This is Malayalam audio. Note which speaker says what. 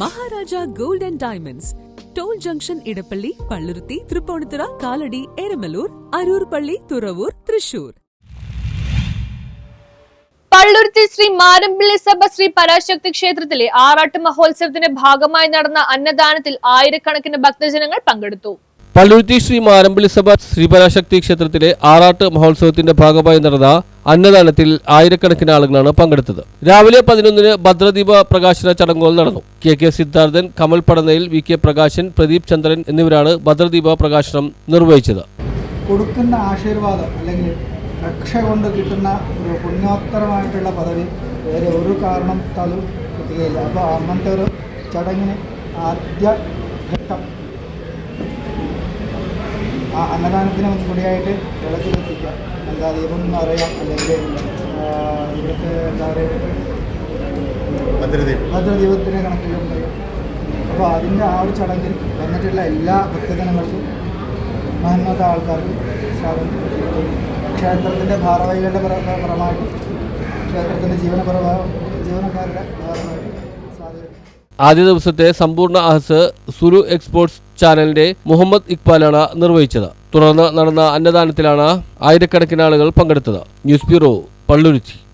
Speaker 1: Maharaja gold and diamonds, toll junction, Edappally, Palluruthy, Tripunithura, Kalady, Eramalloor, Aroor പള്ളി, തുറവൂർ, തൃശൂർ.
Speaker 2: പള്ളുരുത്തി ശ്രീ മാരമ്പിള്ളി സഭ ശ്രീ പരാശക്തി ക്ഷേത്രത്തിലെ ആറാട്ട് മഹോത്സവത്തിന്റെ ഭാഗമായി നടന്ന അന്നദാനത്തിൽ ആയിരക്കണക്കിന് ഭക്തജനങ്ങൾ പങ്കെടുത്തു.
Speaker 3: പള്ളുരുത്തി ശ്രീ മാരമ്പിള്ളി സഭ ശ്രീ പരാശക്തി ക്ഷേത്രത്തിലെ ആറാട്ട് മഹോത്സവത്തിന്റെ ഭാഗമായി നടന്ന അന്നദാനത്തിൽ ആയിരക്കണക്കിന് ആളുകളാണ് പങ്കെടുത്തത്. രാവിലെ 11-ന് ഭദ്രദീപ പ്രകാശന ചടങ്ങുകൾ നടന്നു. K Siddharthan, Kamal പടനയിൽ, V K Prakashan, Pradeep ചന്ദ്രൻ എന്നിവരാണ് ഭദ്രദീപ പ്രകാശനം നിർവഹിച്ചത്.
Speaker 4: കൊടുക്കുന്ന ആശീർവാദം അല്ലെങ്കിൽ രക്ഷ കൊണ്ട് കിട്ടുന്ന ഒരു പുണ്യോത്തരമായിട്ടുള്ള പദവി വേറെ ഒരു കാരണത്താലും കിട്ടുകയില്ല. അപ്പോൾ അങ്ങനത്തെ ഒരു ചടങ്ങിന് ആദ്യ ഘട്ടം ആ അന്നദാനത്തിന് മുൻകൂടിയായിട്ട് വിളക്ക് കത്തിക്കുക, എന്താ ദീപം എന്ന് പറയാം, അല്ലെങ്കിൽ ഇവിടുത്തെ എന്താ പറയുക ഭദ്രദീപത്തിൻ്റെ കണക്കിലും പറയും. അപ്പോൾ അതിൻ്റെ ആ ഒരു ചടങ്ങിൽ വന്നിട്ടുള്ള എല്ലാ ഭക്തജനങ്ങൾക്കും മഹന്നത ആൾക്കാർക്കും സ്വാഗതം. ക്ഷേത്രത്തിൻ്റെ ഭാരവാഹികളുടെ പരമായിട്ടും ക്ഷേത്രത്തിൻ്റെ ജീവനക്കാരുടെ ഭാഗമായിട്ടും സ്വാഗതം.
Speaker 3: ആദ്യ ദിവസത്തെ സമ്പൂർണ്ണ അഹസ് സുരു എക്സ്പോർട്സ് ചാനലിന്റെ മുഹമ്മദ് ഇക്ബാലാണ് നിർവഹിച്ചത്. തുടർന്ന് നടന്ന അന്നദാനത്തിലാണ് ആയിരക്കണക്കിന് ആളുകൾ പങ്കെടുത്തത്. News bureau, Palluruthy.